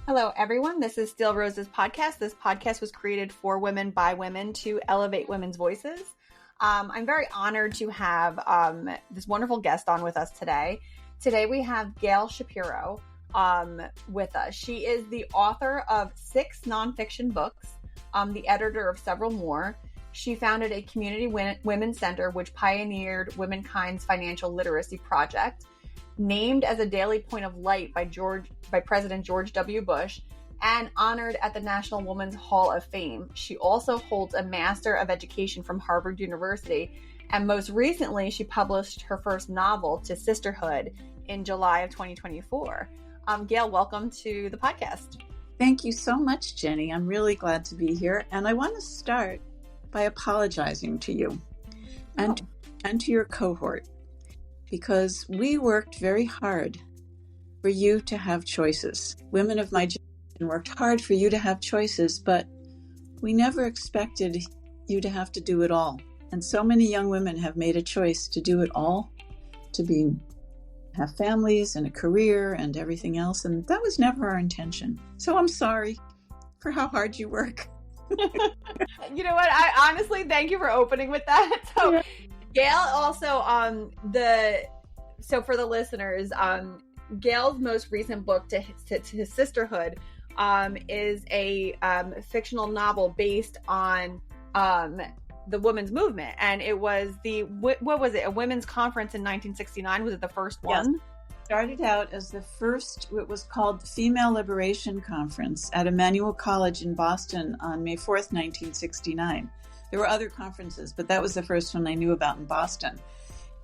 Hello, everyone. This is Steel Rose's podcast. This podcast was created for women by women to elevate women's voices. I'm very honored to have this wonderful guest on with us today. Today we have Gail Shapiro with us. She is the author of 6 nonfiction books, the editor of several more. She founded a community women's center which pioneered womankind's financial literacy project. Named as a daily point of light by President George W. Bush, and honored at the National Women's Hall of Fame. She also holds a Master of Education from Harvard University, and most recently, she published her first novel, to Sisterhood, in July of 2024. Gail, welcome to the podcast. Thank you so much, Jenny. I'm really glad to be here, and I want to start by apologizing to you and to your cohort, because we worked very hard for you to have choices. Women of my generation worked hard for you to have choices, but we never expected you to have to do it all. And so many young women have made a choice to do it all, to have families and a career and everything else, and that was never our intention. So I'm sorry for how hard you work. You know what? I honestly thank you for opening with that. So. Yeah. Gail also, so for the listeners, Gail's most recent book, to Sisterhood, is a fictional novel based on the women's movement. And it was a women's conference in 1969. Was it the first one? Yes. Started out as the first, it was called the Female Liberation Conference at Emmanuel College in Boston on May 4th, 1969. There were other conferences, but that was the first one I knew about in Boston.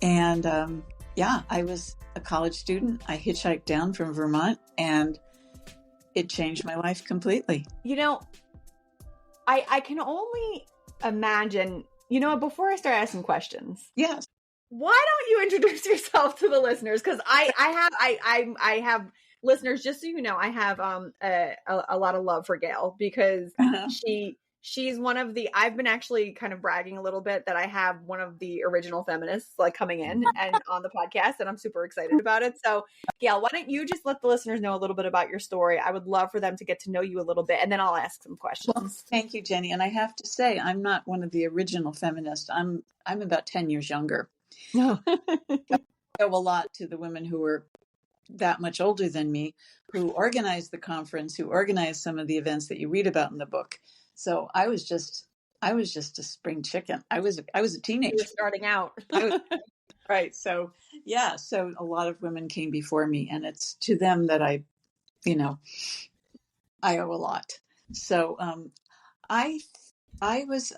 And I was a college student. I hitchhiked down from Vermont, and it changed my life completely. You know, I can only imagine, before I start asking questions. Yes. Why don't you introduce yourself to the listeners? Because I have listeners, just so you know, I have a lot of love for Gail, because she's one of the, I've been actually kind of bragging a little bit that I have one of the original feminists coming in and on the podcast, and I'm super excited about it. So Gail, why don't you just let the listeners know a little bit about your story? I would love for them to get to know you a little bit, and then I'll ask some questions. Well, thank you, Jenny. And I have to say, I'm not one of the original feminists. I'm about 10 years younger. No. I owe a lot to the women who were that much older than me, who organized the conference, who organized some of the events that you read about in the book. So I was just a spring chicken. I was a teenager. You were starting out. Right. So, yeah. So a lot of women came before me, and it's to them that I owe a lot. So I was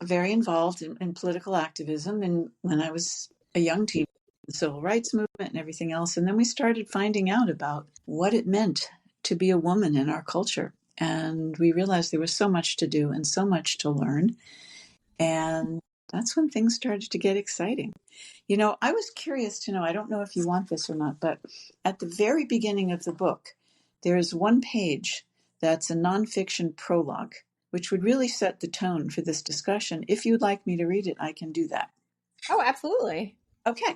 very involved in political activism, and when I was a young teen, the civil rights movement and everything else. And then we started finding out about what it meant to be a woman in our culture. And we realized there was so much to do and so much to learn. And that's when things started to get exciting. I was curious to know, I don't know if you want this or not, but at the very beginning of the book, there is one page that's a nonfiction prologue, which would really set the tone for this discussion. If you'd like me to read it, I can do that. Oh, absolutely. Okay.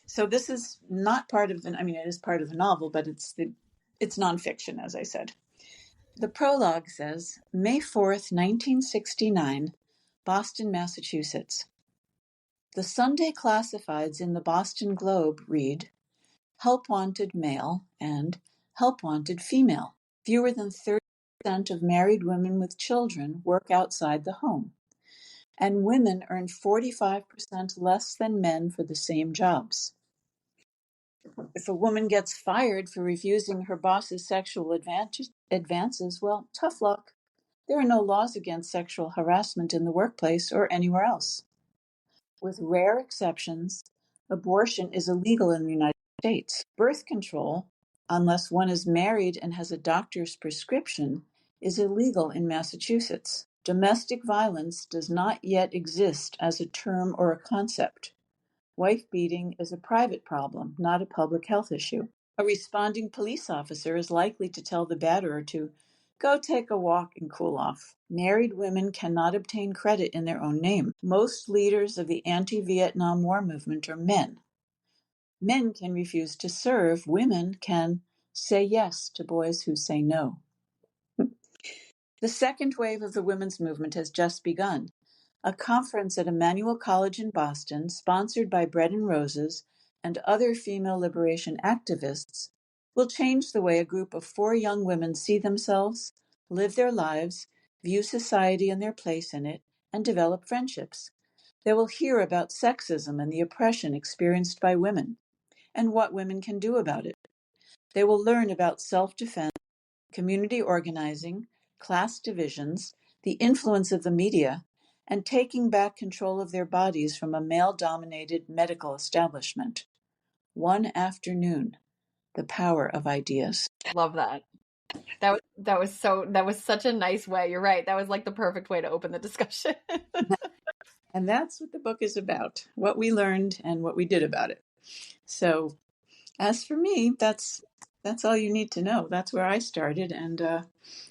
So this is not part of it is part of the novel, but it's nonfiction, as I said. The prologue says, May 4th, 1969, Boston, Massachusetts. The Sunday classifieds in the Boston Globe read, Help wanted male and help wanted female. Fewer than 30% of married women with children work outside the home, and women earn 45% less than men for the same jobs. If a woman gets fired for refusing her boss's sexual advances, well, tough luck. There are no laws against sexual harassment in the workplace or anywhere else. With rare exceptions, abortion is illegal in the United States. Birth control, unless one is married and has a doctor's prescription, is illegal in Massachusetts. Domestic violence does not yet exist as a term or a concept. Wife beating is a private problem, not a public health issue. A responding police officer is likely to tell the batterer to go take a walk and cool off. Married women cannot obtain credit in their own name. Most leaders of the anti-Vietnam War movement are men. Men can refuse to serve. Women can Say yes to boys who say no. The second wave of the women's movement has just begun. A conference at Emmanuel College in Boston, sponsored by Bread and Roses and other female liberation activists, will change the way a group of 4 young women see themselves, live their lives, view society and their place in it, and develop friendships. They will hear about sexism and the oppression experienced by women, and what women can do about it. They will learn about self-defense, community organizing, class divisions, the influence of the media, and taking back control of their bodies from a male-dominated medical establishment. One afternoon, the power of ideas. Love that. That was such a nice way. You're right. That was like the perfect way to open the discussion. And that's what the book is about, what we learned and what we did about it. So as for me, that's all you need to know. That's where I started, and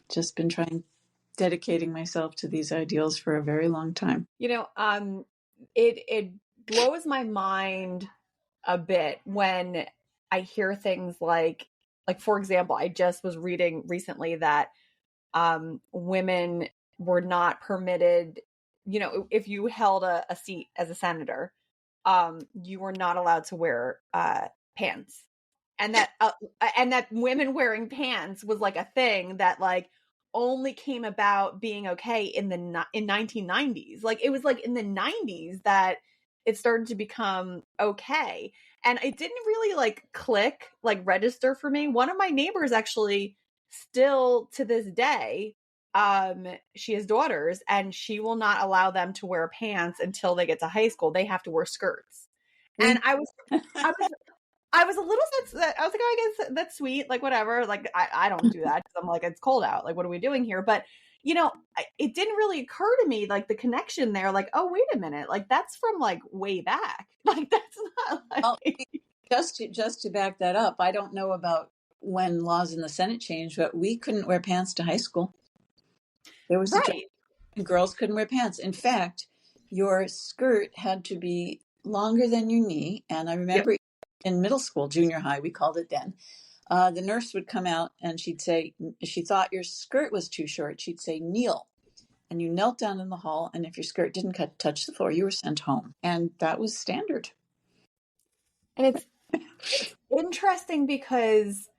just been dedicating myself to these ideals for a very long time. It blows my mind a bit when I hear things like for example, I just was reading recently that women were not permitted, if you held a seat as a senator, you were not allowed to wear pants, and that women wearing pants was like a thing that like only came about being okay in 1990s. Like it was like in the 90s that it started to become okay, and it didn't really like click, like register for me. One of my neighbors actually still to this day, she has daughters and she will not allow them to wear pants until they get to high school. They have to wear skirts. And I was a little sensitive. I was like, oh, I guess that's sweet. Like, whatever. Like, I don't do that because I'm like, it's cold out. Like, what are we doing here? But, it didn't really occur to me, like, the connection there. Like, oh, wait a minute. Like, that's from, like, way back. Like, that's not like... Well, just to back that up, I don't know about when laws in the Senate changed, but we couldn't wear pants to high school. There was right. Girls couldn't wear pants. In fact, your skirt had to be longer than your knee. And I remember in middle school, junior high, we called it then, the nurse would come out and she'd say, if she thought your skirt was too short, she'd say, kneel. And you knelt down in the hall. And if your skirt didn't touch the floor, you were sent home. And that was standard. And it's interesting because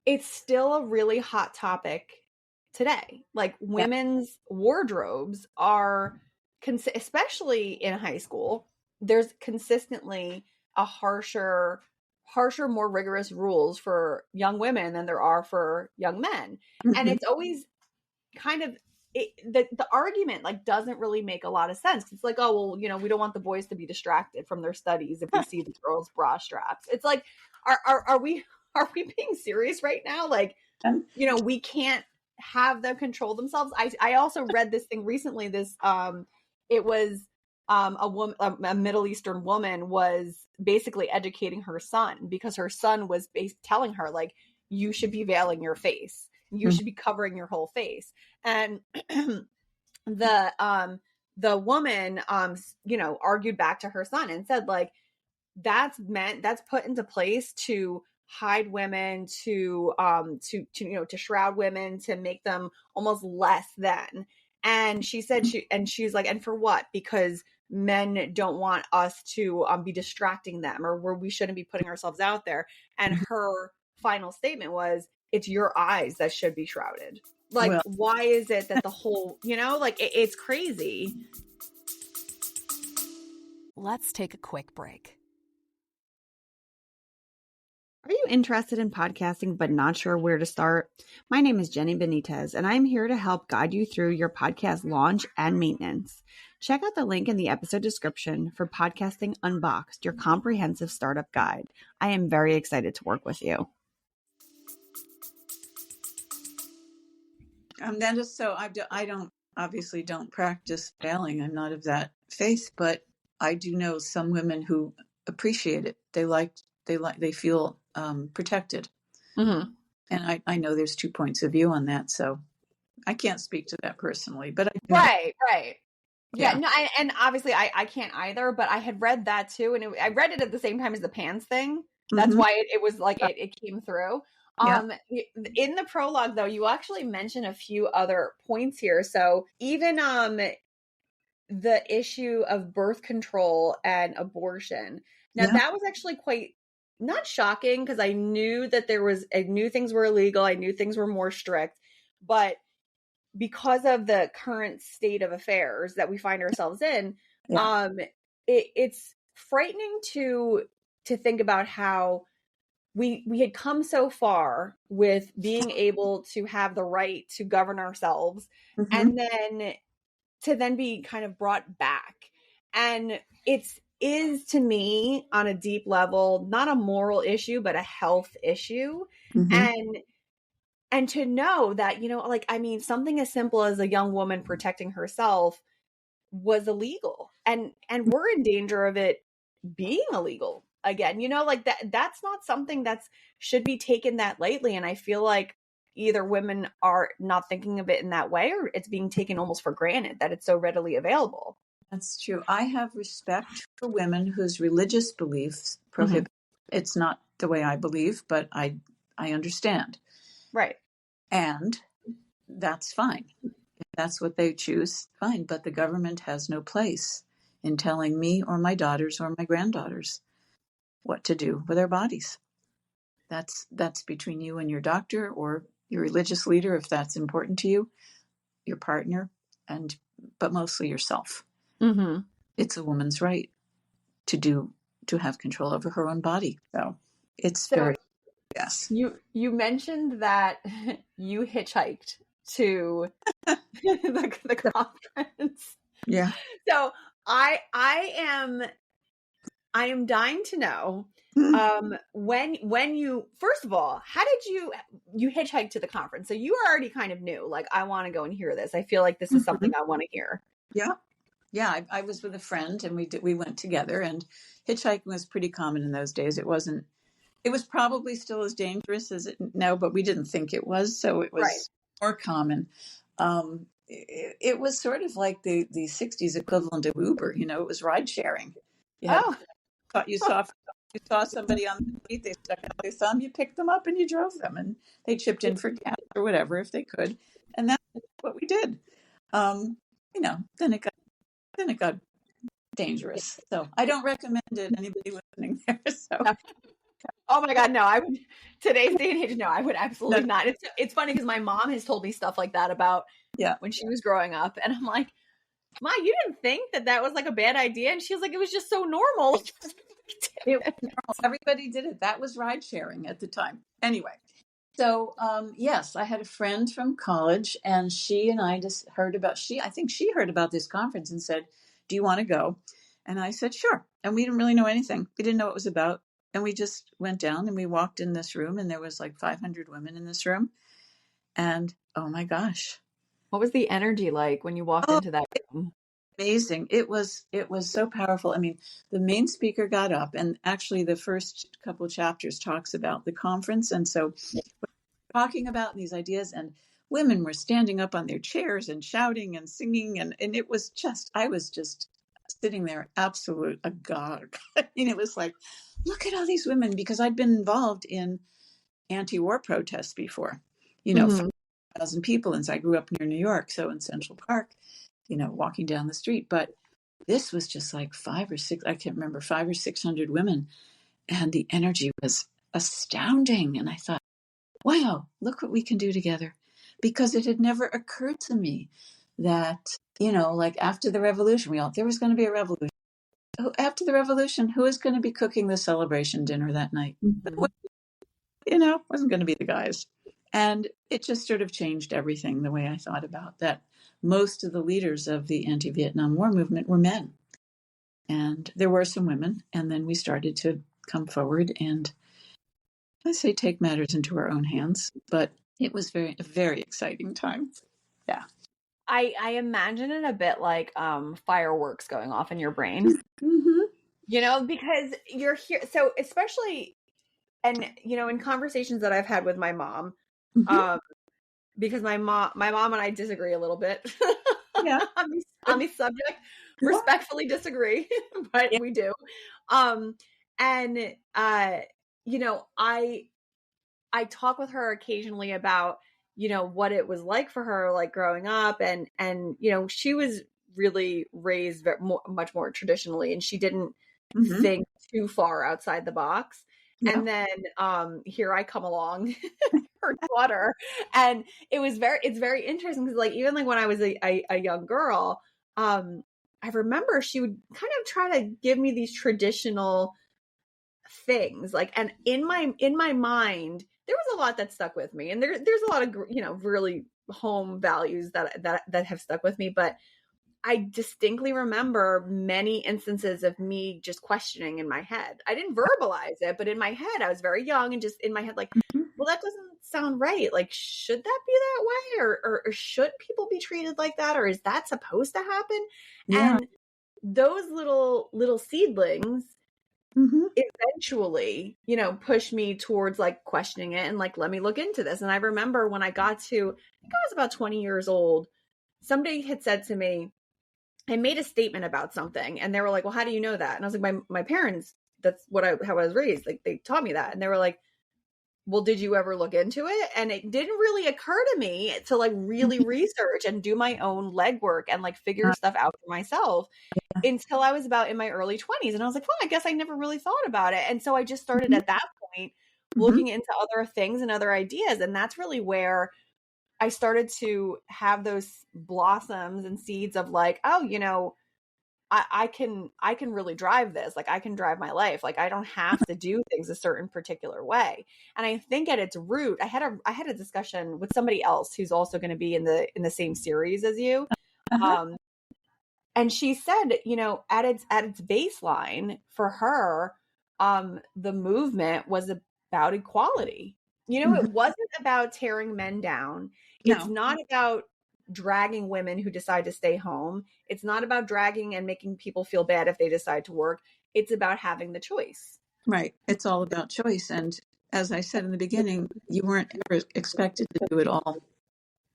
it's still a really hot topic today. Like women's wardrobes are, especially in high school, there's consistently a harsher, more rigorous rules for young women than there are for young men. Mm-hmm. And it's always kind of, the argument like doesn't really make a lot of sense. It's like, oh, well, we don't want the boys to be distracted from their studies if we see the girls' bra straps. It's like, are we being serious right now? Like, we can't have them control themselves. I also read this thing recently. It was a Middle Eastern woman was basically educating her son because her son was telling her like, you should be veiling your face. You should be covering your whole face. And the woman, argued back to her son and said like, that's put into place to hide women, to shroud women, to make them almost less than. And she said she's like, and for what? Because men don't want us to be distracting them, or where we shouldn't be putting ourselves out there. And her final statement was, it's your eyes that should be shrouded. Like, well, why is it that the whole, it's crazy. Let's take a quick break. Are you interested in podcasting but not sure where to start? My name is Jenny Benitez, and I'm here to help guide you through your podcast launch and maintenance. Check out the link in the episode description for Podcasting Unboxed, your comprehensive startup guide. I am very excited to work with you. That is so. I obviously don't practice veiling. I'm not of that faith, but I do know some women who appreciate it. They feel protected. Mm-hmm. And I know there's 2 points of view on that, so I can't speak to that personally. But right. Yeah. No, and obviously I can't either. But I had read that too, and I read it at the same time as the pants thing. That's why it was like it came through. Yeah. In the prologue, though, you actually mention a few other points here. So even the issue of birth control and abortion. Now, Yeah. that was actually quite not shocking because I knew that I knew things were illegal. I knew things were more strict, but because of the current state of affairs that we find ourselves in, Yeah. it's frightening to think about how we had come so far with being able to have the right to govern ourselves, Mm-hmm. and then to then be kind of brought back. And it's is to me on a deep level not a moral issue but a health issue. Mm-hmm. And to know that, like, I mean, something as simple as a young woman protecting herself was illegal, and we're in danger of it being illegal again, like that's not something that's should be taken that lightly. And I feel like either women are not thinking of it in that way, or it's being taken almost for granted that it's so readily available. That's true. I have respect for women whose religious beliefs prohibit. It's not the way I believe, but I understand. Right. And that's fine. If that's what they choose, fine. But the government has no place in telling me or my daughters or my granddaughters what to do with their bodies. That's between you and your doctor or your religious leader, if that's important to you, your partner, but mostly yourself. Mm-hmm. It's a woman's right to have control over her own body. So it's So very, yes. you mentioned that you hitchhiked to the conference. Yeah. So I am dying to know when you first of all, how did you hitchhike to the conference? So you already kind of knew, like, I want to go and hear this. I feel like this is something I want to hear. Yeah. Yeah. I was with a friend and we went together, and hitchhiking was pretty common in those days. It was probably still as dangerous as it now, but we didn't think it was. So it was Right. more common. It was sort of like the 60s equivalent of Uber, it was ride sharing. Oh, You saw somebody on the street, they stuck out their thumb, you picked them up and you drove them, and they chipped in for gas or whatever if they could. And that's what we did. Then it got dangerous. So I don't recommend it, anybody listening there. So no. Oh my God, no! I would today's day and age. No, I would absolutely No. not. It's funny because my mom has told me stuff like that about when she was growing up, and I'm like, Ma, you didn't think that was like a bad idea? And she was like, it was just so normal. It was normal. Everybody did it. That was ride sharing at the time. Anyway, so yes, I had a friend from college, and she and I just I think she heard about this conference and said, "Do you want to go?" And I said, "Sure." And we didn't really know anything. We didn't know what it was about. And we just went down and we walked in this room, and there was like 500 women in this room. And oh my gosh. What was the energy like when you walked into that room? Amazing. It was so powerful. I mean, the main speaker got up, and actually the first couple chapters talks about the conference. And so talking about these ideas, and women were standing up on their chairs and shouting and singing. And it was I was just sitting there absolute agog. I mean, it was like, look at all these women, because I'd been involved in anti-war protests before, 5,000 people. And so I grew up near New York, so in Central Park, walking down the street. But this was just like 500 or 600 women. And the energy was astounding. And I thought, wow, look what we can do together. Because it had never occurred to me that, like after the revolution, there was going to be a revolution. After the revolution, who is going to be cooking the celebration dinner that night? Mm-hmm. Wasn't going to be the guys. And it just sort of changed everything, the way I thought about that. Most of the leaders of the anti-Vietnam War movement were men. And there were some women. And then we started to come forward and, I say, take matters into our own hands. But it was a very exciting time. Yeah. I imagine it a bit like fireworks going off in your brain. Mm-hmm. Because you're here. So especially, and in conversations that I've had with my mom, Mm-hmm. because my mom and I disagree a little bit Yeah. on these subject, respectfully disagree, but we do. And I I talk with her occasionally about, what it was like for her, like growing up, and she was really raised much more traditionally, and she didn't think too far outside the box. Yeah. And then here I come along, her daughter, and it's very interesting because, like, even like when I was a young girl, I remember she would kind of try to give me these traditional things, like, and in my mind there was a lot that stuck with me, and there's a lot of really home values that have stuck with me, but I distinctly remember many instances of me just questioning in my head. I didn't verbalize it, but in my head I was very young, and just in my head, like, well, that doesn't sound right, like, should that be that way, or should people be treated like that, or is that supposed to happen? Yeah. And those little seedlings eventually, pushed me towards like questioning it and like, let me look into this. And I remember when I got to, I think I was about 20 years old, somebody had said to me, I made a statement about something, and they were like, well, how do you know that? And I was like, my parents, that's how I was raised. Like, they taught me that. And they were like, well, did you ever look into it? And it didn't really occur to me to like really research and do my own legwork and like figure stuff out for myself until I was about in my early 20s. And I was like, well, I guess I never really thought about it. And so I just started at that point looking into other things and other ideas. And that's really where I started to have those blossoms and seeds of like, oh, I can really drive this. Like, I can drive my life. Like, I don't have to do things a certain particular way. And I think at its root, I had a discussion with somebody else who's also going to be in the same series as you. And she said, at its baseline for her, the movement was about equality. It wasn't about tearing men down. It's not about dragging women who decide to stay home. It's not about dragging and making people feel bad if they decide to work. It's about having the choice. Right. It's all about choice. And as I said in the beginning, you weren't ever expected to do it all.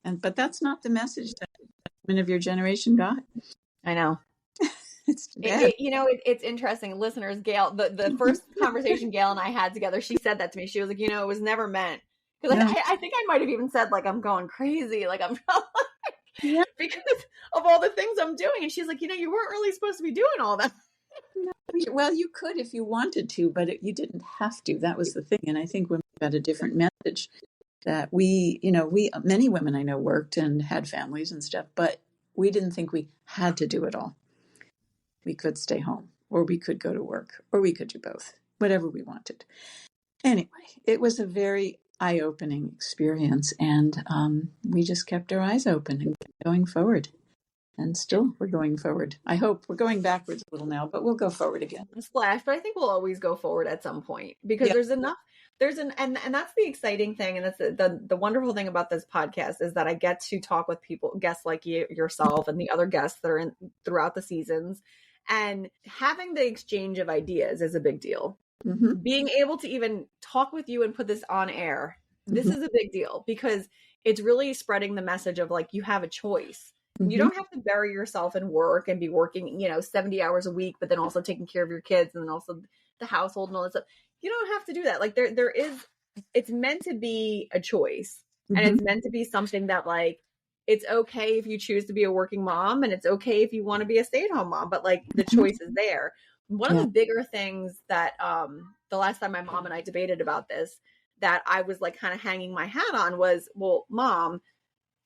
But that's not the message that women of your generation got. I know. It's bad. It's interesting. Listeners, Gail, the first conversation Gail and I had together, she said that to me. She was like, it was never meant. Because I think I might have even said, like, I'm going crazy. Like, I'm because of all the things I'm doing. And she's like, you weren't really supposed to be doing all that. Well, you could if you wanted to, but you didn't have to. That was the thing. And I think women got a different message that many women I know worked and had families and stuff, but we didn't think we had to do it all. We could stay home, or we could go to work, or we could do both, whatever we wanted. Anyway, it was a very eye-opening experience, and we just kept our eyes open and kept going forward. And still, we're going forward. I hope we're going backwards a little now, but we'll go forward again. Splash, but I think we'll always go forward at some point because there's enough. And that's the exciting thing, and that's the wonderful thing about this podcast is that I get to talk with guests like yourself, and the other guests that are in throughout the seasons, and having the exchange of ideas is a big deal. Being able to even talk with you and put this on air, this is a big deal because it's really spreading the message of like, you have a choice. You don't have to bury yourself in work and be working, 70 hours a week, but then also taking care of your kids and then also the household and all that stuff. You don't have to do that. Like it's meant to be a choice, and it's meant to be something that, like, it's okay if you choose to be a working mom, and it's okay if you want to be a stay-at-home mom, but like the choice is there. One of the bigger things that the last time my mom and I debated about this, that I was like kind of hanging my hat on was, well, Mom,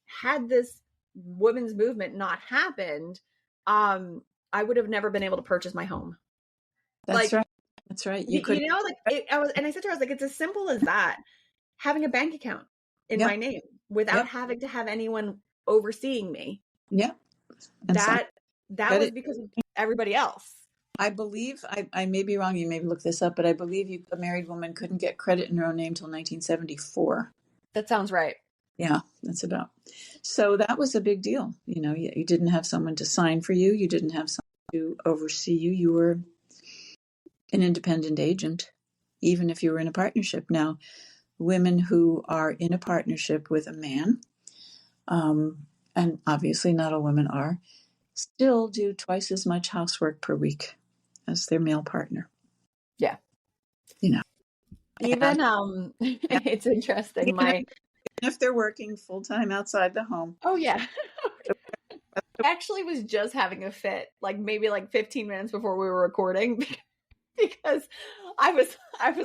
had this women's movement not happened, I would have never been able to purchase my home. That's right. That's right. I said to her, I was like, it's as simple as that. Having a bank account in my name without having to have anyone overseeing me. Yeah. That was because of everybody else. I believe, I may be wrong, you may look this up, but I believe a married woman couldn't get credit in her own name until 1974. That sounds right. Yeah, that's about. So that was a big deal. You didn't have someone to sign for you. You didn't have someone to oversee you. You were an independent agent, even if you were in a partnership. Now, women who are in a partnership with a man, and obviously not all women are, still do twice as much housework per week as their male partner. Yeah. Even And it's interesting. even My if they're working full time outside the home. Oh yeah. I actually was just having a fit, like maybe like 15 minutes before we were recording because I was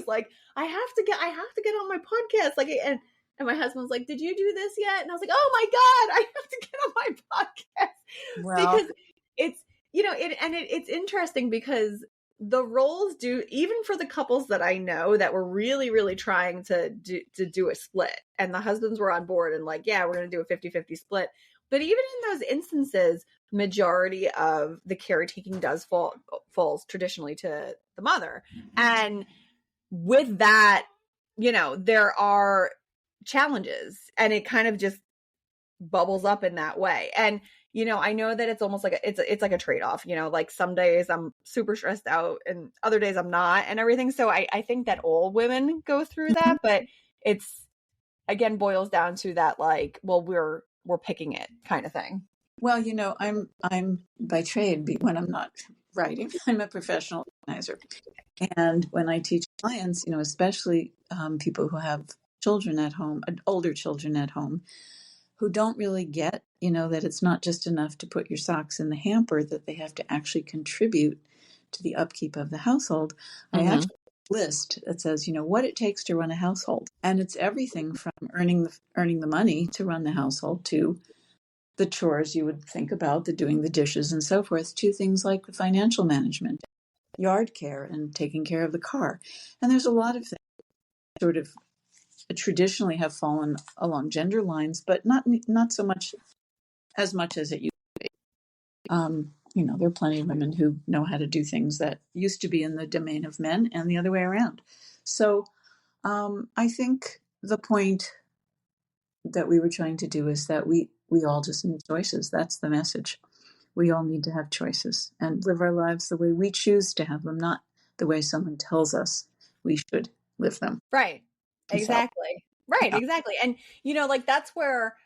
like, I have to get on my podcast. Like and my husband was like, "Did you do this yet?" And I was like, "Oh my God, I have to get on my podcast." Well, Because it's it's interesting because the roles do, even for the couples that I know that were really, really trying to do a split, and the husbands were on board and like, yeah, we're gonna do a 50-50 split. But even in those instances, majority of the caretaking falls traditionally to the mother. And with that, there are challenges, and it kind of just bubbles up in that way. And I know that it's almost like it's like a trade-off, like some days I'm super stressed out and other days I'm not and everything. So I think that all women go through that, but it's again boils down to that, like, well, we're picking it kind of thing. well, I'm by trade, when I'm not writing, I'm a professional organizer. And when I teach clients, especially people who have children at home, older children at home, who don't really get, that it's not just enough to put your socks in the hamper, that they have to actually contribute to the upkeep of the household. I actually have a list that says, what it takes to run a household. And it's everything from earning the money to run the household to the chores you would think about, the doing the dishes and so forth, to things like the financial management, yard care, and taking care of the car. And there's a lot of things sort of traditionally have fallen along gender lines, but not so much as it used to be. There are plenty of women who know how to do things that used to be in the domain of men, and the other way around. So I think the point that we were trying to do is that we all just need choices. That's the message. We all need to have choices and live our lives the way we choose to have them, not the way someone tells us we should live them. Right. Exactly. Right. Yeah. Exactly. And like that's where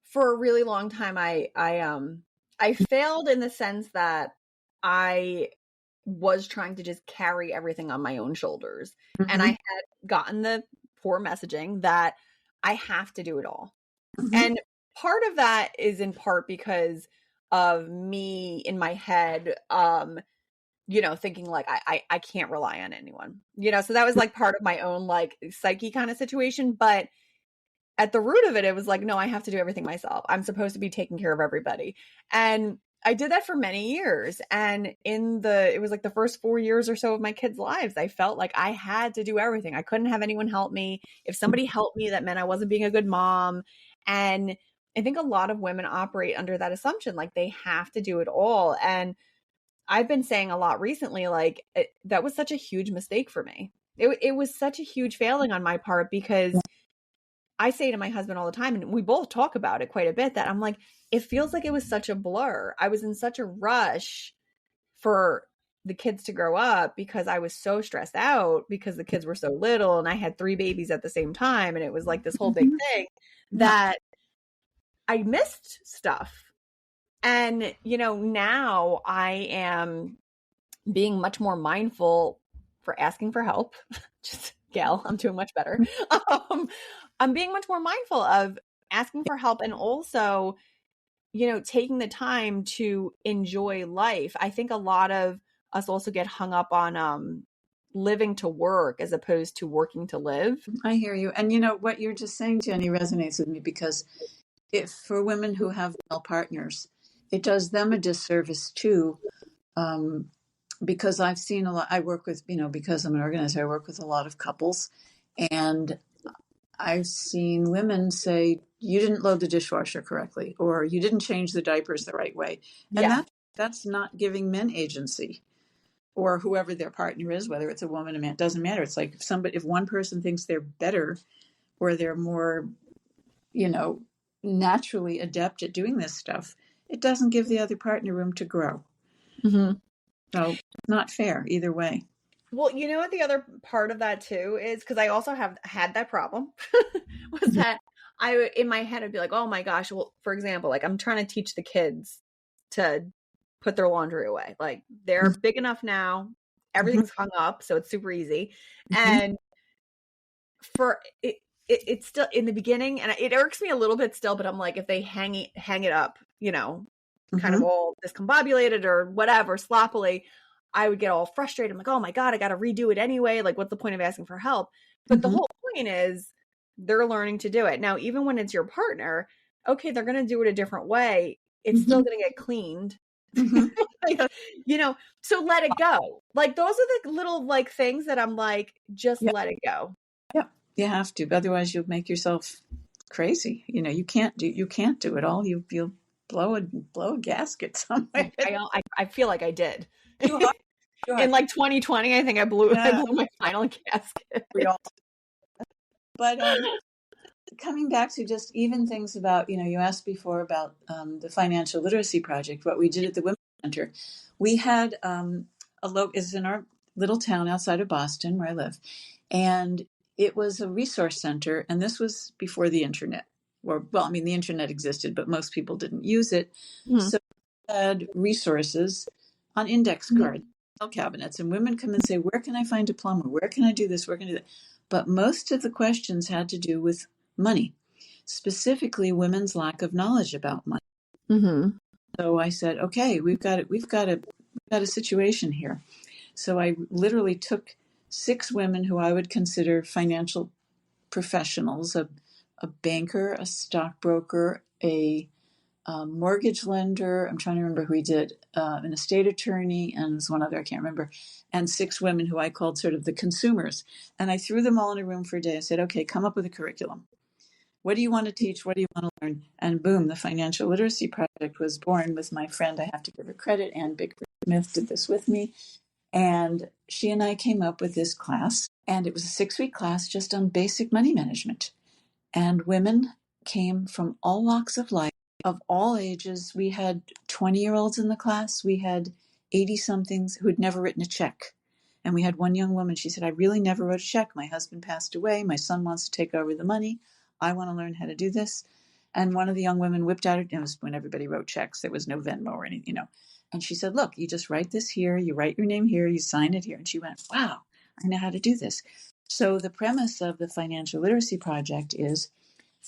for a really long time I failed in the sense that I was trying to just carry everything on my own shoulders. Mm-hmm. And I had gotten the poor messaging that I have to do it all. Mm-hmm. And part of that is in part because of me in my head, thinking like I can't rely on anyone, so that was like part of my own like psyche kind of situation. But at the root of it, it was like, no, I have to do everything myself. I'm supposed to be taking care of everybody. And I did that for many years. And it was like the first 4 years or so of my kids' lives, I felt like I had to do everything. I couldn't have anyone help me. If somebody helped me, that meant I wasn't being a good mom. And I think a lot of women operate under that assumption, like they have to do it all. And I've been saying a lot recently, like that was such a huge mistake for me. It was such a huge failing on my part, because I say to my husband all the time, and we both talk about it quite a bit, that I'm like, it feels like it was such a blur. I was in such a rush for the kids to grow up because I was so stressed out because the kids were so little and I had 3 babies at the same time. And it was like this whole big thing that I missed stuff. And, now I am being much more mindful for asking for help. Just Gail, I'm doing much better. I'm being much more mindful of asking for help, and also, taking the time to enjoy life. I think a lot of us also get hung up on living to work as opposed to working to live. I hear you. And what you're just saying, Jenny, resonates with me, because if for women who have male partners, it does them a disservice too. Because I've seen a lot, I work with, because I'm an organizer, I work with a lot of couples, and I've seen women say, you didn't load the dishwasher correctly, or you didn't change the diapers the right way. And that's not giving men agency, or whoever their partner is, whether it's a woman, a man, it doesn't matter. It's like if one person thinks they're better, or they're more, naturally adept at doing this stuff, it doesn't give the other partner room to grow. Mm-hmm. So not fair either way. Well, what the other part of that too is, because I also have had that problem, was that in my head, I'd be like, oh my gosh, well, for example, like I'm trying to teach the kids to put their laundry away. Like they're big enough now, everything's hung up, so it's super easy. And for it's still in the beginning, and it irks me a little bit still, but I'm like, if they hang it up, you know, kind of all discombobulated or whatever, sloppily, I would get all frustrated. I'm like, oh my God, I got to redo it anyway. Like, what's the point of asking for help? But the whole point is they're learning to do it. Now, even when it's your partner, okay, they're going to do it a different way. It's still going to get cleaned. You know, so let it go. Like, those are the little like things that I'm like, just let it go. Yeah, you have to. Otherwise, you'll make yourself crazy. You know, you can't do it all. You'll blow a gasket somewhere. I feel like I did. You are. In like 2020, I think I blew my final gasket. But coming back to just even things about, you know, you asked before about the financial literacy project, what we did at the Women's Center. We had is in our little town outside of Boston where I live, and it was a resource center, and this was before the internet. Or, well, I mean, the internet existed, but most people didn't use it. So we had resources on index cards, cabinets, and women come and say, where can I find a plumber? Where can I do this? Where can I do that? But most of the questions had to do with money, specifically women's lack of knowledge about money. So I said, okay, we've got a situation here. So I literally took 6 women who I would consider financial professionals, a banker, a stockbroker, a mortgage lender. I'm trying to remember who he did, an estate attorney, and there's one other I can't remember, and 6 women who I called sort of the consumers. And I threw them all in a room for a day. I said, okay, come up with a curriculum. What do you want to teach? What do you want to learn? And boom, the Financial Literacy Project was born with my friend. I have to give her credit. Ann Bigford Smith did this with me. And she and I came up with this class. And it was a 6-week class just on basic money management. And women came from all walks of life, of all ages. We had 20-year-olds in the class. We had 80-somethings who had never written a check. And we had one young woman. She said, I really never wrote a check. My husband passed away. My son wants to take over the money. I want to learn how to do this. And one of the young women whipped out, it was when everybody wrote checks. There was no Venmo or anything, you know. And she said, look, you just write this here. You write your name here. You sign it here. And she went, wow, I know how to do this. So the premise of the Financial Literacy Project is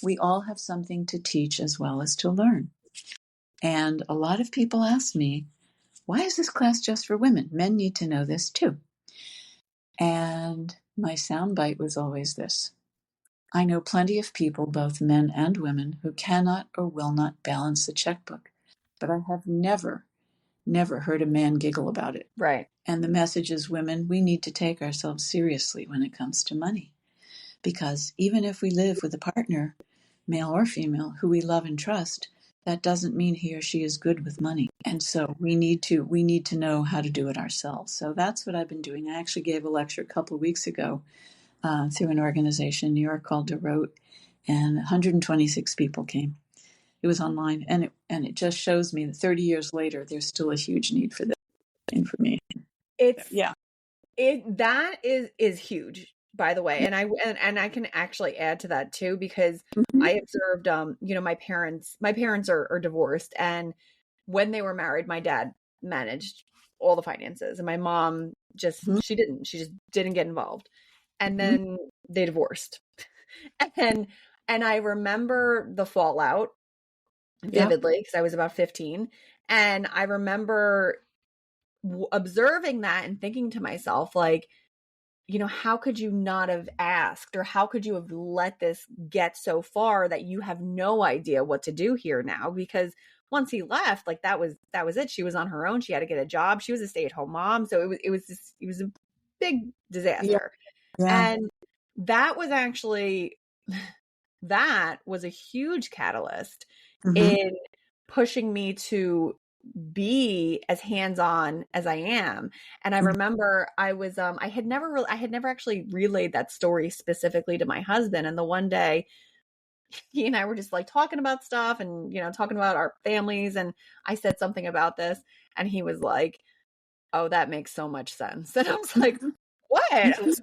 we all have something to teach as well as to learn. And a lot of people ask me, why is this class just for women? Men need to know this too. And my soundbite was always this. I know plenty of people, both men and women, who cannot or will not balance the checkbook. But I have never heard a man giggle about it. Right. And the message is, women, we need to take ourselves seriously when it comes to money. Because even if we live with a partner, male or female, who we love and trust, that doesn't mean he or she is good with money. And so we need to know how to do it ourselves. So that's what I've been doing. I actually gave a lecture a couple of weeks ago through an organization in New York called DeRote, and 126 people came. It was online, and it just shows me that 30 years later, there's still a huge need for this information. That is huge, by the way, and I can actually add to that too, because I observed, you know, my parents are divorced, and when they were married, my dad managed all the finances, and my mom just she just didn't get involved. And then they divorced. And I remember the fallout vividly because I was about 15. And I remember observing that and thinking to myself, like, you know, how could you not have asked, or how could you have let this get so far that you have no idea what to do here now? Because once he left, like that was it. She was on her own. She had to get a job. She was a stay-at-home mom. So it was a big disaster. Yeah. And that was actually, that was a huge catalyst in pushing me to be as hands-on as I am. And I remember I was, I had never actually relayed that story specifically to my husband. And the one day he and I were just like talking about stuff and, you know, talking about our families. And I said something about this, and he was like, oh, that makes so much sense. And I was like, what?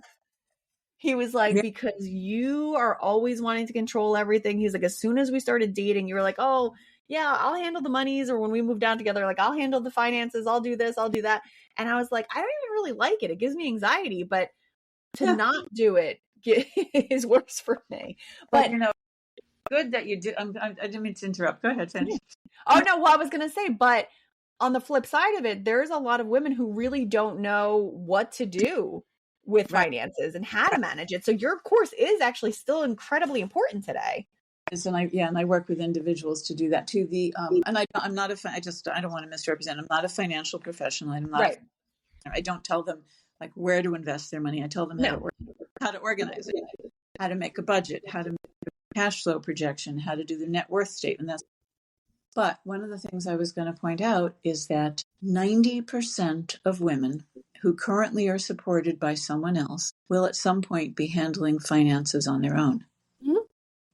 He was like, because you are always wanting to control everything. He's like, as soon as we started dating, you were like, oh, yeah, I'll handle the monies. Or when we moved down together, like, I'll handle the finances. I'll do this. I'll do that. And I was like, I don't even really like it. It gives me anxiety. But to not do it is worse for me. But But good that you do. I didn't mean to interrupt. Go ahead, finish. oh no, well, I was going to say, but on the flip side of it, there's a lot of women who really don't know what to do with Right. finances and how to manage it. So your course is actually still incredibly important today. And I work with individuals to do that too. And I'm not I don't want to misrepresent. I'm not a financial professional. I'm not. Right. I don't tell them like where to invest their money. I tell them how to organize it, how to make a budget, how to make a cash flow projection, how to do the net worth statement. But one of the things I was going to point out is that 90% of women who currently are supported by someone else will at some point be handling finances on their own.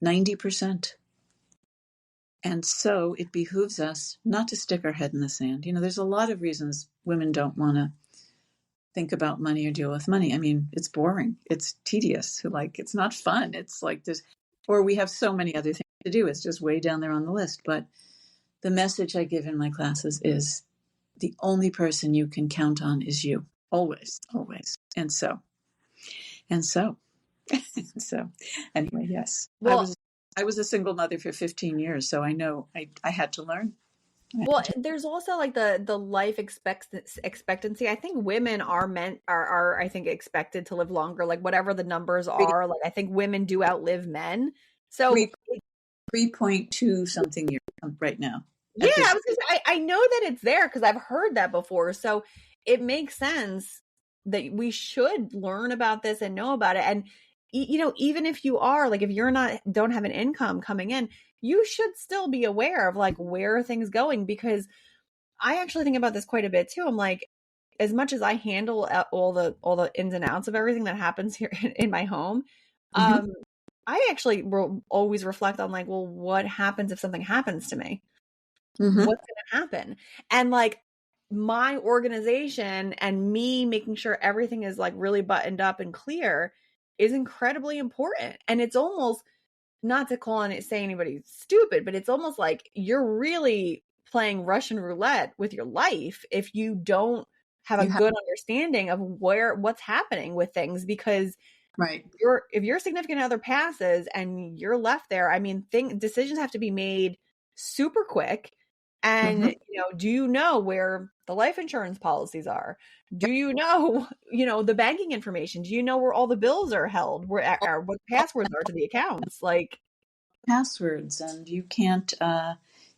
90%. And so it behooves us not to stick our head in the sand. There's a lot of reasons women don't want to think about money or deal with money. I mean, it's boring. It's tedious. Like, it's not fun. It's like or we have so many other things to do. It's just way down there on the list. But the message I give in my classes is the only person you can count on is you. Always, always. And so anyway, yes. Well, I was a single mother for 15 years, so I know I had to learn. Well, there's also like the life expectancy. I think women are I think expected to live longer, like whatever the numbers are. Like I think women do outlive men. So 3.2 something years right now. Yeah, I know that it's there because I've heard that before. So it makes sense that we should learn about this and know about it. And even if you are like, if you're don't have an income coming in, you should still be aware of like where are things going, because I actually think about this quite a bit too. I'm like, as much as I handle all the ins and outs of everything that happens here in my home, I actually will always reflect on like, well, what happens if something happens to me? What's going to happen? And like my organization and me making sure everything is like really buttoned up and clear is incredibly important. And it's almost, not to call on it, say anybody's stupid, but it's almost like you're really playing Russian roulette with your life if you don't have a good understanding of what's happening with things. Because right, if your significant other passes and you're left there, I mean, decisions have to be made super quick. And, do you know where the life insurance policies are? Do you know, the banking information? Do you know where all the bills are held? What passwords are to the accounts? Like passwords, and you can't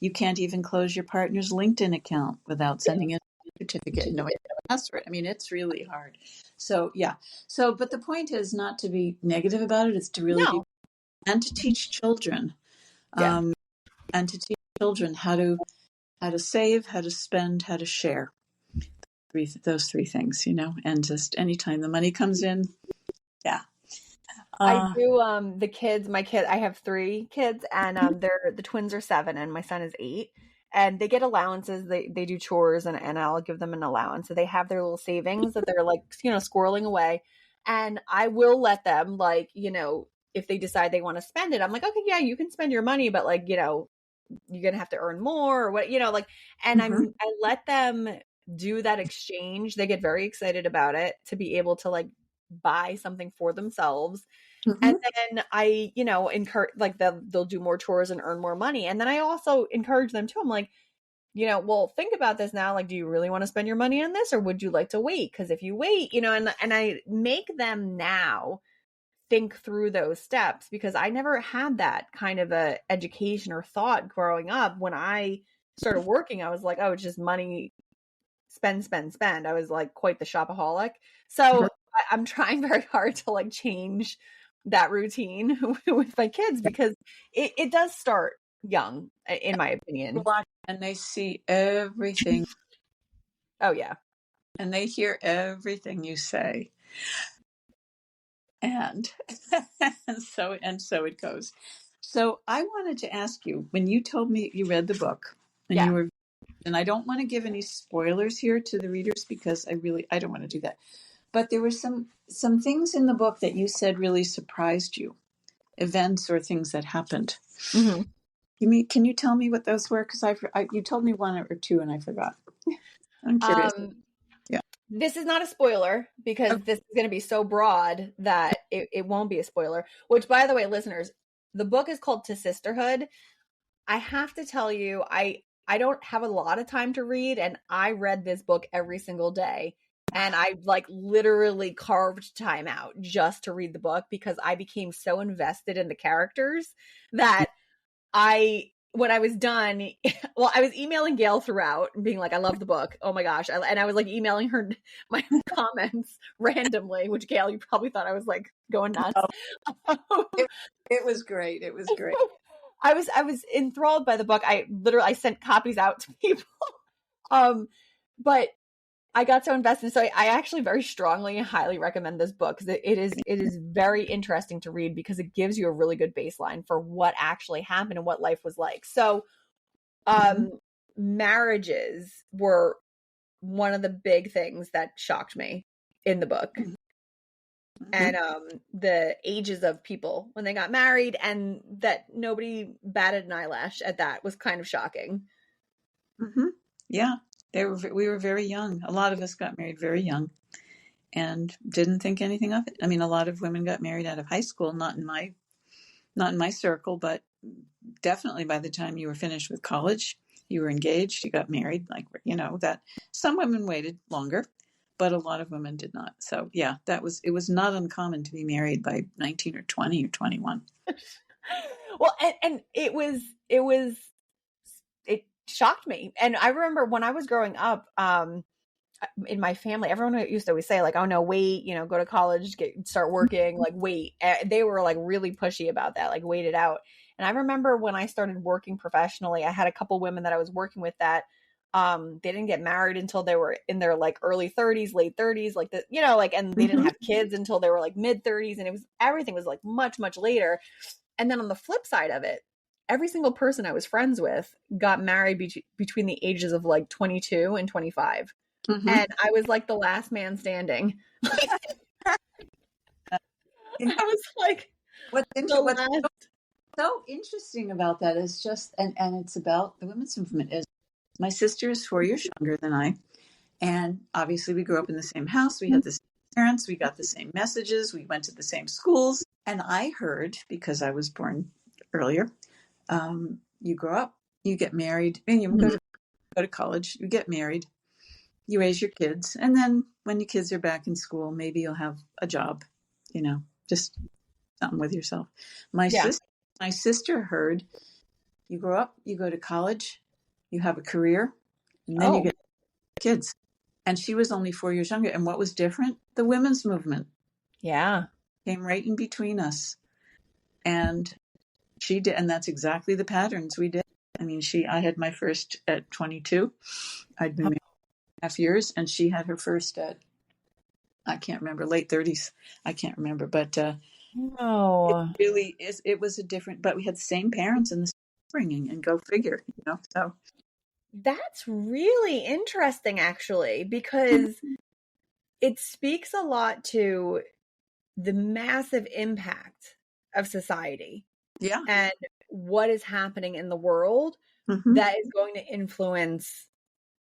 even close your partner's LinkedIn account without sending in a certificate and knowing the password. I mean, it's really hard. So, yeah. So, but the point is not to be negative about it. It's to really be, and to teach children, and to teach children how to save, how to spend, how to share. Those three things, and just anytime the money comes in. Yeah. I do, the kids, I have 3 kids, and the twins are 7 and my son is 8, and they get allowances. They do chores, and I'll give them an allowance. So they have their little savings that they're like, squirreling away. And I will let them, like, if they decide they want to spend it, I'm like, okay, yeah, you can spend your money, but like, you're going to have to earn more or what, like, and I let them do that exchange. They get very excited about it to be able to like buy something for themselves. And then I, encourage, like they'll do more chores and earn more money. And then I also encourage them too. I'm like, well, think about this now. Like, do you really want to spend your money on this, or would you like to wait? Because if you wait, and I make them now think through those steps, because I never had that kind of a education or thought growing up. When I started working, I was like, oh, it's just money, spend, spend, spend. I was like quite the shopaholic. So I'm trying very hard to like change that routine with my kids, because it does start young, in my opinion. And they see everything. Oh yeah. And they hear everything you say. And so it goes. So I wanted to ask you, when you told me you read the book and you were, and I don't want to give any spoilers here to the readers, because I don't want to do that. But there were some things in the book that you said really surprised you, events or things that happened. Can you tell me what those were? Because you told me one or two and I forgot. I'm curious. This is not a spoiler because Okay. this is going to be so broad that it won't be a spoiler. Which, by the way, listeners, the book is called To Sisterhood. I have to tell you, I don't have a lot of time to read, and I read this book every single day. And I like literally carved time out just to read the book because I became so invested in the characters that when I was done, well, I was emailing Gail throughout and being like, I love the book. Oh my gosh. And I was like emailing her my comments randomly, which Gail, you probably thought I was like going nuts. It was great. It was great. I was enthralled by the book. I sent copies out to people. But I got so invested. So I actually very strongly and highly recommend this book because it is very interesting to read because it gives you a really good baseline for what actually happened and what life was like. So marriages were one of the big things that shocked me in the book. And the ages of people when they got married and that nobody batted an eyelash at that was kind of shocking. Yeah, we were very young. A lot of us got married very young and didn't think anything of it. I mean, a lot of women got married out of high school, not in my circle, but definitely by the time you were finished with college, you were engaged, you got married, like, that some women waited longer, but a lot of women did not. So yeah, it was not uncommon to be married by 19 or 20 or 21. Well, and it shocked me. And I remember when I was growing up, in my family, everyone used to always say like, oh no, wait, go to college, start working, like wait. They were like really pushy about that, like wait it out. And I remember when I started working professionally, I had a couple women that I was working with that they didn't get married until they were in their like early 30s, late 30s, like the, and they didn't have kids until they were like mid 30s. And everything was like much, much later. And then on the flip side of it, every single person I was friends with got married between the ages of like 22 and 25. And I was like the last man standing. I was like, what's so interesting about that is just, and it's about the women's movement, is my sister is 4 years younger than I. And obviously we grew up in the same house. We had the same parents. We got the same messages. We went to the same schools. And I heard, because I was born earlier, you grow up, you get married, and you go to college, you get married, you raise your kids. And then when your kids are back in school, maybe you'll have a job, just something with yourself. My sister heard you grow up, you go to college, you have a career, and then you get kids. And she was only 4 years younger. And what was different? The women's movement. Yeah. Came right in between us. And she did. And that's exactly the patterns we did. I mean, I had my first at 22. I'd been married 2.5 years. And she had her first at, I can't remember, late 30s. I can't remember. But it really is. It was a different, but we had the same parents and the same upbringing, and go figure, so. That's really interesting, actually, because it speaks a lot to the massive impact of society. Yeah. And what is happening in the world that is going to influence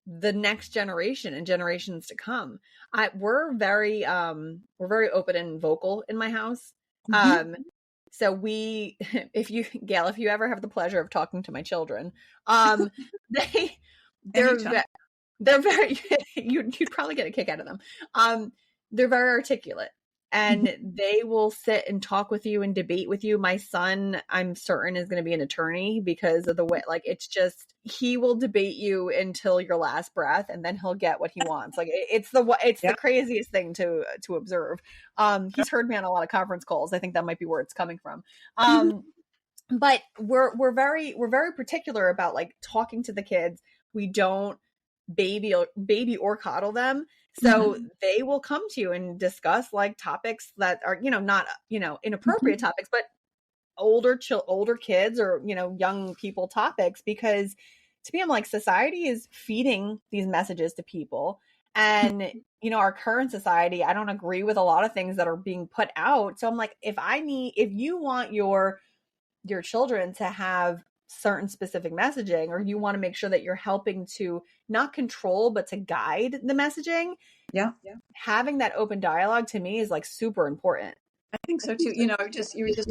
the next generation and generations to come. We're very open and vocal in my house. So Gail, if you ever have the pleasure of talking to my children, they're very, you'd probably get a kick out of them. They're very articulate and they will sit and talk with you and debate with you. My son, I'm certain, is going to be an attorney because of the way, like, it's just, he will debate you until your last breath and then he'll get what he wants. Like it's the craziest thing to observe. He's heard me on a lot of conference calls. I think that might be where it's coming from. But we're very particular about like talking to the kids. We don't baby or coddle them. So they will come to you and discuss like topics that are, not, inappropriate topics, but older kids or, young people topics, because to me, I'm like, society is feeding these messages to people. And, our current society, I don't agree with a lot of things that are being put out. So I'm like, if you want your children to have certain specific messaging, or you want to make sure that you're helping to not control, but to guide the messaging. Yeah. Having that open dialogue to me is like super important. I think so too. You know, you were just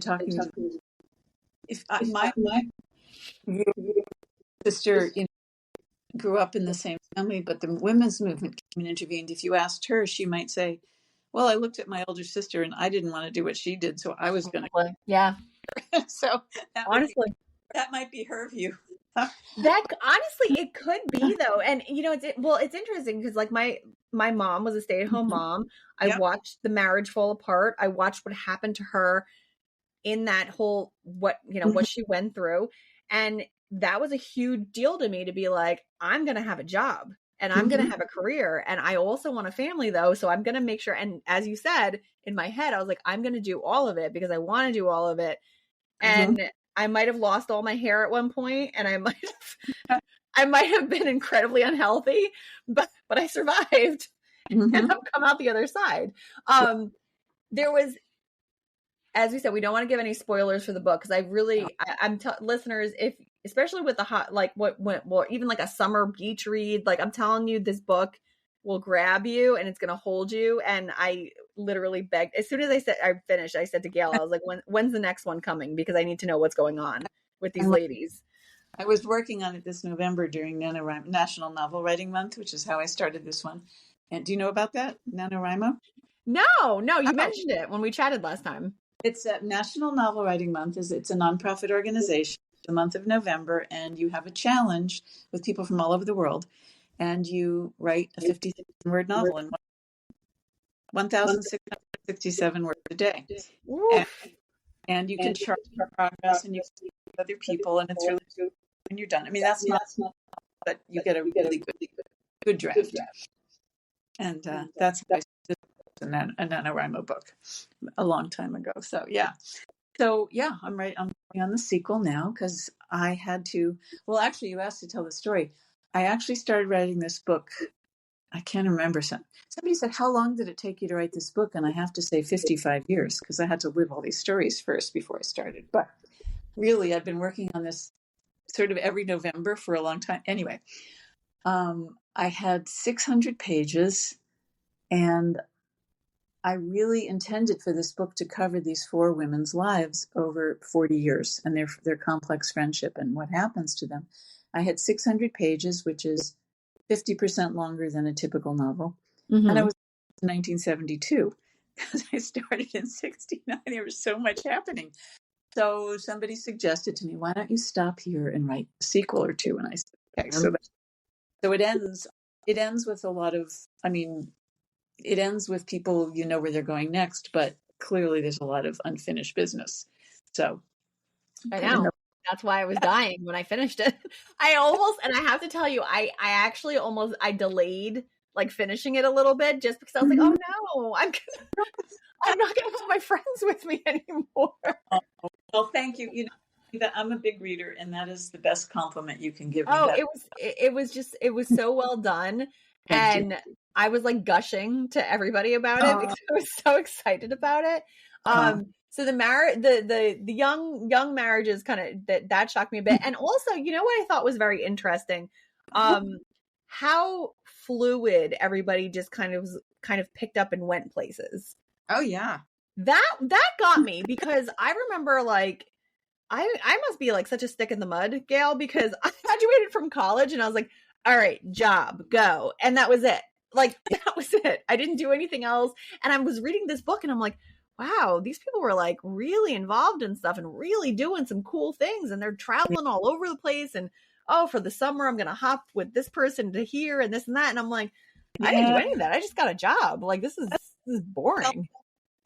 talking to, if my sister, you know, grew up in the same family, but the women's movement came and intervened. If you asked her, she might say, well, I looked at my older sister and I didn't want to do what she did, so I was going to. Yeah. So honestly, that might be her view. That honestly, it could be though. And you know, it's interesting because like my mom was a stay-at-home mom. I watched the marriage fall apart. I watched what happened to her in that whole, what she went through. And that was a huge deal to me, to be like, I'm going to have a job and I'm going to have a career. And I also want a family though. So I'm going to make sure. And as you said, in my head, I was like, I'm going to do all of it because I want to do all of it. And I might have lost all my hair at one point, and I might have been incredibly unhealthy, but I survived and I've come out the other side. There was, as we said, we don't want to give any spoilers for the book, because I'm listeners, if especially with the hot, like what even like a summer beach read, like I'm telling you, this book will grab you and it's going to hold you. And I literally begged, as soon as I finished, I said to Gail, I was like, when's the next one coming? Because I need to know what's going on with these ladies. I was working on it this November during National Novel Writing Month, which is how I started this one. And do you know about that, NaNoWriMo? No, you mentioned it when we chatted last time. It's National Novel Writing Month. It's a nonprofit organization, the month of November, and you have a challenge with people from all over the world. And you write a 50,000-word novel in 1,667 words a day. And you can chart progress, and you can see other people, and it's really good when you're done. I mean, that's not, but you get a really good draft. And that's why I did a NaNoWriMo book a long time ago. So I'm working on the sequel now, because I had to. Well, actually, you asked to tell the story. I actually started writing this book. I can't remember. Somebody said, how long did it take you to write this book? And I have to say 55 years, because I had to live all these stories first before I started. But really, I've been working on this sort of every November for a long time. Anyway, I had 600 pages, and I really intended for this book to cover these 4 women's lives over 40 years and their complex friendship and what happens to them. I had 600 pages, which is 50% longer than a typical novel. And I was in 1972, because I started in 69. There was so much happening. So somebody suggested to me, why don't you stop here and write a sequel or 2? And I said, okay. So it ends with a lot of, it ends with people, where they're going next, but clearly there's a lot of unfinished business. So I know. That's why I was dying when I finished it. I have to tell you, I actually I delayed like finishing it a little bit, just because I was like, oh no, I'm not going to have my friends with me anymore. Well, thank you. I'm a big reader, and that is the best compliment you can give me. Oh, it was so well done. And I was like gushing to everybody about it because I was so excited about it. So the young marriages kind of that shocked me a bit. And also, what I thought was very interesting, how fluid everybody just kind of picked up and went places. Oh yeah. That got me, because I remember like I must be like such a stick in the mud, Gail, because I graduated from college and I was like, all right, job, go. And that was it. Like, that was it. I didn't do anything else. And I was reading this book and I'm like, wow, these people were like really involved in stuff and really doing some cool things. And they're traveling all over the place. And for the summer, I'm going to hop with this person to here and this and that. And I'm like, I didn't do any of that. I just got a job. Like, this is boring.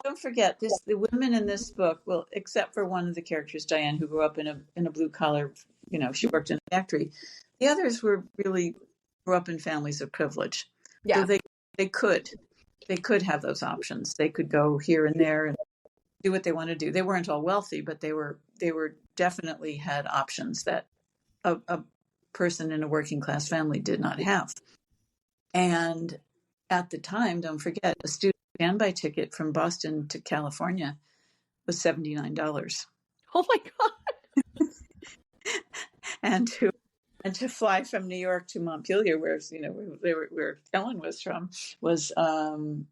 Don't forget this. The women in this book, well, except for one of the characters, Diane, who grew up in a blue collar, she worked in a factory. The others grew up in families of privilege. Yeah. So they could have those options. They could go here and there and do what they want to do. They weren't all wealthy, but they were definitely had options that a person in a working class family did not have. And at the time, don't forget, a student standby ticket from Boston to California was $79. Oh my God. and to fly from New York to Montpelier, where where Ellen was from, was $12.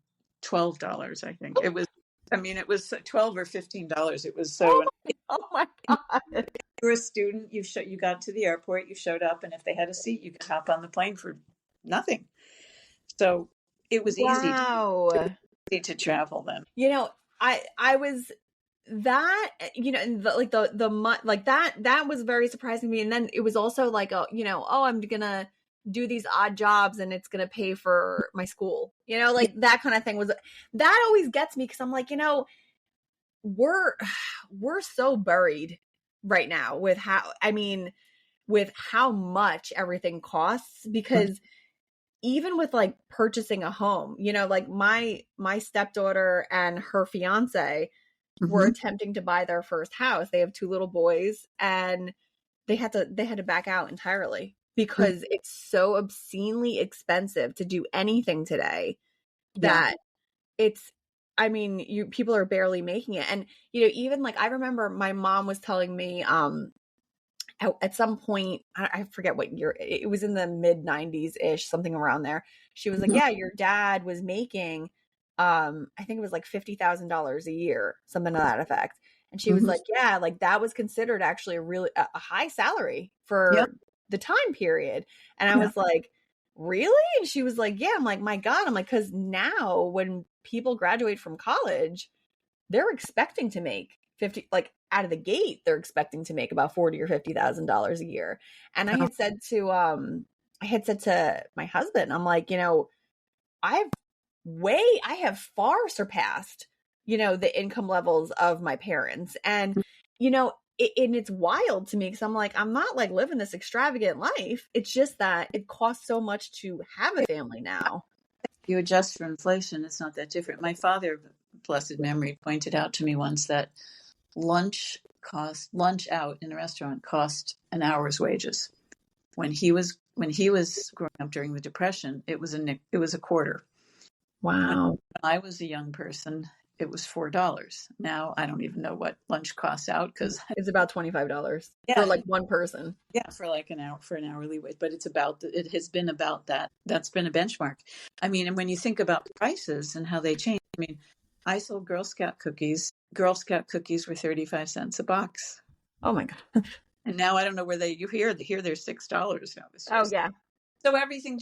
I think it was. I mean, it was $12 or $15. It was so. Oh my God. You were a student. You got to the airport. You showed up, and if they had a seat, you could hop on the plane for nothing. So it was Wow. easy to travel then. I was that, that was very surprising to me. And then it was also like, I'm going to do these odd jobs and it's going to pay for my school, that kind of thing that always gets me. Cause I'm like, we're so buried right now with how much everything costs, because even with like purchasing a home, like my stepdaughter and her fiance were attempting to buy their first house. They have 2 little boys, and they had to back out entirely because it's so obscenely expensive to do anything today that people are barely making it. And, even like, I remember my mom was telling me, at some point, I forget what year, it was in the mid 90s ish, something around there. She was like, yeah, your dad was making, I think it was like $50,000 a year, something to that effect. And she was like, yeah, like that was considered actually a high salary for the time period. And I was like, really? And she was like, yeah. I'm like, my God. I'm like, because now when people graduate from college, they're expecting to make 50, like out of the gate, they're expecting to make about $40,000 or $50,000 a year. And I had said to my husband, I'm like, I have far surpassed, the income levels of my parents. And, and it's wild to me because I'm like, I'm not like living this extravagant life. It's just that it costs so much to have a family now. You adjust for inflation, it's not that different. My father, blessed memory, pointed out to me once that lunch out in a restaurant cost an hour's wages. When he was growing up during the Depression, it was a quarter. Wow. When I was a young person, it was $4. Now I don't even know what lunch costs out, because it's about $25 for like one person. Yeah, for like an hourly wage, but it has been about that. That's been a benchmark. I mean, and when you think about prices and how they change, I mean, I sold Girl Scout cookies. Girl Scout cookies were 35 cents a box. Oh my God. And now I don't know where they're $6 now. Oh yeah. So everything,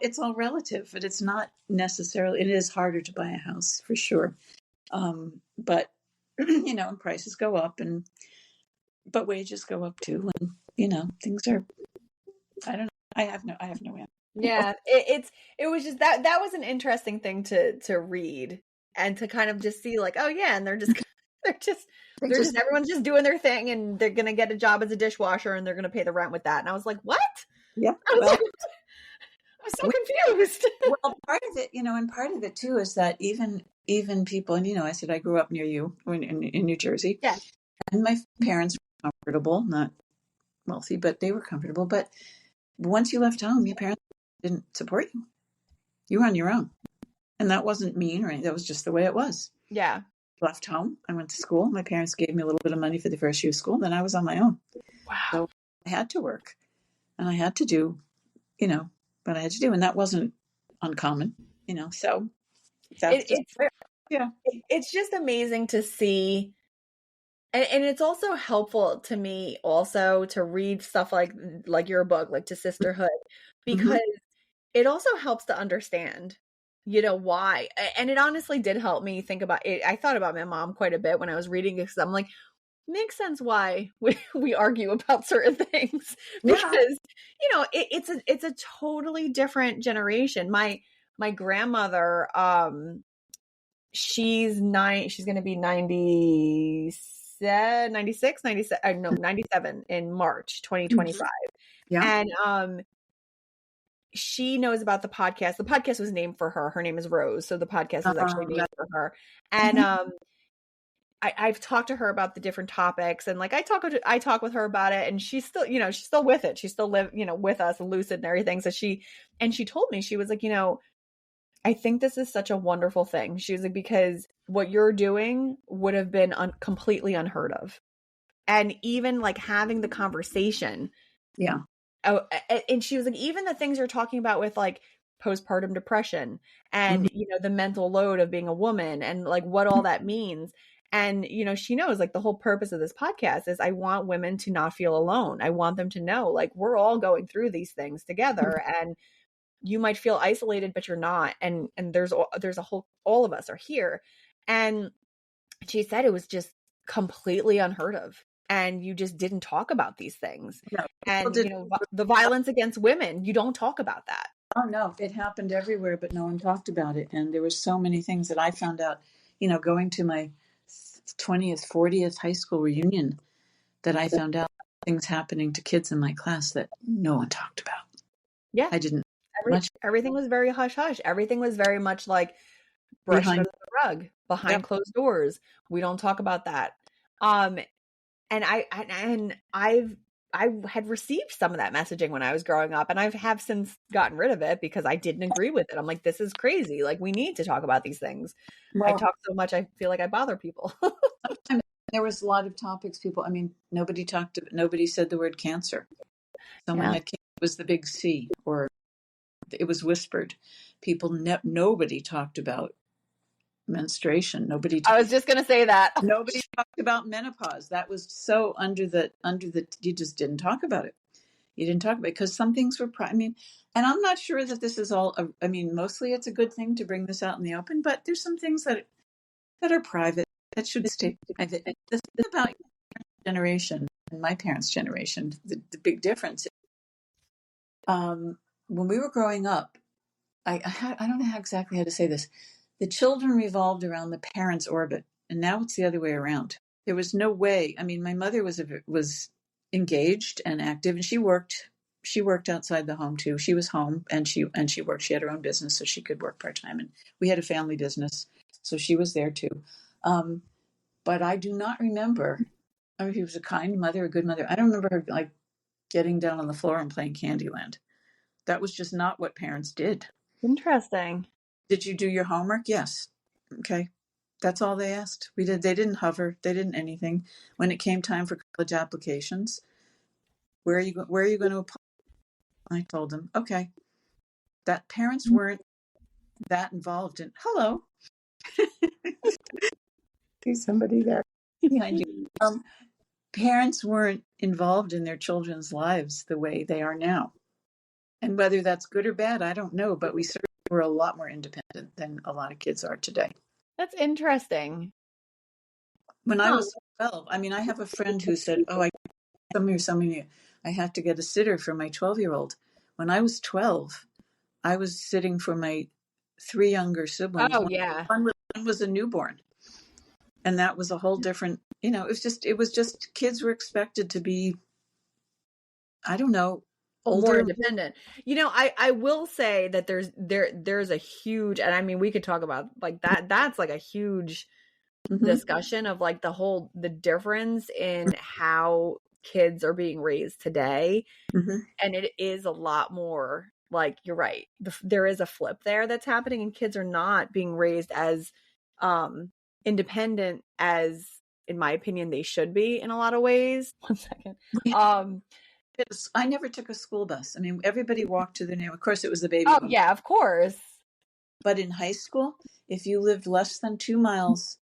it's all relative, but it's not necessarily, it is harder to buy a house for sure. But, and prices go up, but wages go up too. And, things are, I don't know. I have no answer. Yeah. It was just that was an interesting thing to read and to kind of just see like, oh yeah. And everyone's just doing their thing, and they're going to get a job as a dishwasher and they're going to pay the rent with that. And I was like, what? Yeah. I was so confused. Well, part of it, and part of it too is that even people, and I said I grew up near you in New Jersey. Yeah. And my parents were comfortable, not wealthy, but they were comfortable. But once you left home, your parents didn't support you. You were on your own. And that wasn't mean or anything. That was just the way it was. Yeah. Left home. I went to school. My parents gave me a little bit of money for the first year of school. Then I was on my own. Wow. So I had to work. And I had to do, what I had to do. And that wasn't uncommon, so it's just amazing to see. And it's also helpful to me also to read stuff like your book, like To Sisterhood, because it also helps to understand, why. And it honestly did help me think about it. I thought about my mom quite a bit when I was reading it, because I'm like, makes sense why we argue about certain things, because it's a totally different generation. My grandmother, she's going to be 97 in March 2025. Yeah. And she knows about the podcast. The podcast was named for her. Her name is Rose, so the podcast was actually named for her. And I've talked to her about the different topics, and like I talk with her about it, and she's still, she's still with it. She's still with us, lucid and everything. So she told me, she was like, I think this is such a wonderful thing. She was like, because what you're doing would have been completely unheard of. And even like having the conversation. Yeah. Oh, and she was like, even the things you're talking about with like postpartum depression and, Mm-hmm. you know, the mental load of being a woman and like what all that means. And, you know, she knows like the whole purpose of this podcast is I want women to not feel alone. I want them to know like we're all going through these things together, and you might feel isolated, but you're not. And there's a whole, all of us are here. And she said it was just completely unheard of. And you just didn't talk about these things. No, people And, did. you know, the violence against women, you don't talk about that. Oh no, it happened everywhere, but no one talked about it. And there were so many things that I found out, you know, going to my 20th, 40th high school reunion, that I found out things happening to kids in my class that no one talked about. Yeah. I didn't much Everything was very hush hush. Everything was very much like brushed behind. under the rug, behind Yep. closed doors. We don't talk about that. And I had received some of that messaging when I was growing up, and I have since gotten rid of it because I didn't agree with it. I'm like, this is crazy. Like, we need to talk about these things. I Well, talk so much, I feel like I bother people. sometimes there was a lot of topics people, I mean, nobody said the word cancer. Someone Yeah. had cancer, it was the big C, or it was whispered. Nobody talked about menstruation. I was just gonna say that. Nobody talked about menopause. That was so under the you just didn't talk about it. You didn't talk about it because some things were I mean, and I'm not sure that this is all I mean, mostly it's a good thing to bring this out in the open, but there's some things that are private that should stay private. The thing about your generation and my parents' generation, the big difference is, when we were growing up, I don't know exactly how to say this. The children revolved around the parents' orbit, and now it's the other way around. There was no way. I mean, my mother was engaged and active, and she worked. She worked outside the home too. She was home, and she worked. She had her own business, so she could work part time. And we had a family business, so she was there too. But I do not remember. I mean, she was a kind mother, a good mother. I don't remember her like getting down on the floor and playing Candyland. That was just not what parents did. Interesting. Did you do your homework? Yes. Okay. That's all they asked. We did. They didn't hover. They didn't anything. When it came time for college applications, where are you going to apply? I told them, okay. That parents weren't that involved in. Hello. See somebody there behind you. Parents weren't involved in their children's lives the way they are now. And whether that's good or bad, I don't know. But we certainly were a lot more independent than a lot of kids are today. That's interesting. When I was 12, I mean, I have a friend who said, "Oh, some of you, I have to get a sitter for my 12-year-old." When I was 12, I was sitting for my 3 younger siblings. Oh, yeah. One was a newborn, and that was a whole different. You know, it was just kids were expected to be, I don't know, older, more independent. You know, I will say that there's a huge, and I mean, we could talk about like that's like a huge discussion of like the difference in how kids are being raised today. And it is a lot more like, you're right, there is a flip there that's happening, and kids are not being raised as independent as, in my opinion, they should be in a lot of ways. One second. I never took a school bus. I mean, everybody walked to their name. Of course, it was the baby. Oh, yeah, of course. But in high school, if you lived less than 2 miles,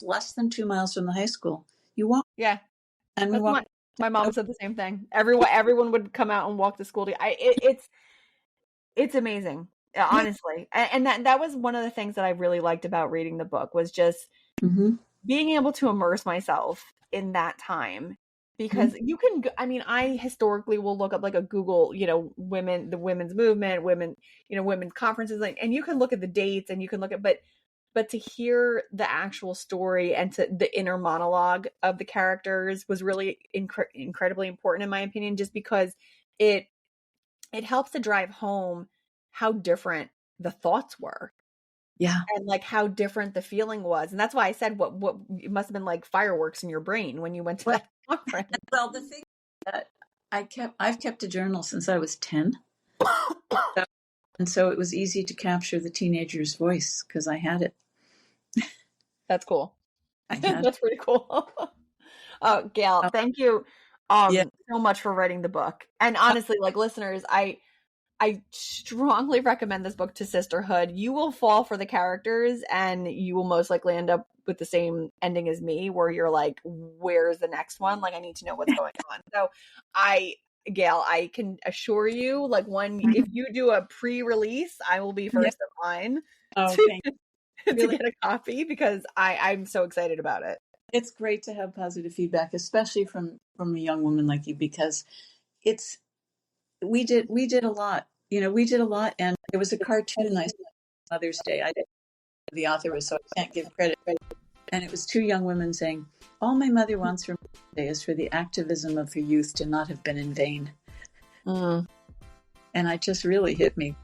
less than 2 miles from the high school, you walked. Yeah. And we walked. My mom said the same thing. Everyone would come out and walk to school. It's amazing, honestly. And that was one of the things that I really liked about reading the book, was just being able to immerse myself in that time. Because you can, I mean, I historically will look up like a Google, you know, the women's movement, women's conferences, like, and you can look at the dates and you can look at, but to hear the actual story and to the inner monologue of the characters was really incredibly important, in my opinion, just because it helps to drive home how different the thoughts were. Yeah. And like how different the feeling was. And that's why I said what it must have been like fireworks in your brain when you went to that conference. Well, the thing that I've kept a journal since I was 10. And so it was easy to capture the teenager's voice because I had it. That's cool. That's pretty cool. Oh, Gail, thank you Yeah. so much for writing the book. And honestly, like listeners, I strongly recommend this book to Sisterhood. You will fall for the characters and you will most likely end up with the same ending as me, where you're like, where's the next one? Like, I need to know what's going on. So Gail, I can assure you, like if you do a pre-release, I will be first in line Oh, to, thank you. to Really, get a copy because I'm so excited about it. it's great to have positive feedback, especially from a young woman like you, because we did a lot. We did a lot, and there was a cartoon I saw on Mother's Day. I didn't know the author was, so I can't give credit. And it was two young women saying, "All my mother wants for Mother's Day is for the activism of her youth to not have been in vain." And it just really hit me.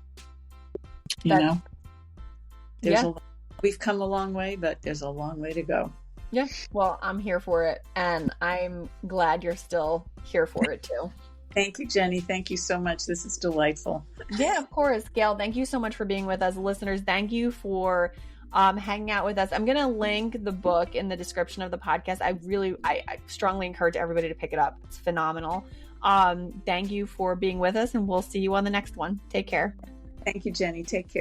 We've come a long way, but there's a long way to go. Yeah, well, I'm here for it, and I'm glad you're still here for it too. Thank you, Jenny. Thank you so much. This is delightful. Yeah, of course. Gail, thank you so much for being with us. Listeners, thank you for hanging out with us. I'm going to link the book in the description of the podcast. I strongly encourage everybody to pick it up. It's phenomenal. Thank you for being with us, and we'll see you on the next one. Take care. Thank you, Jenny. Take care.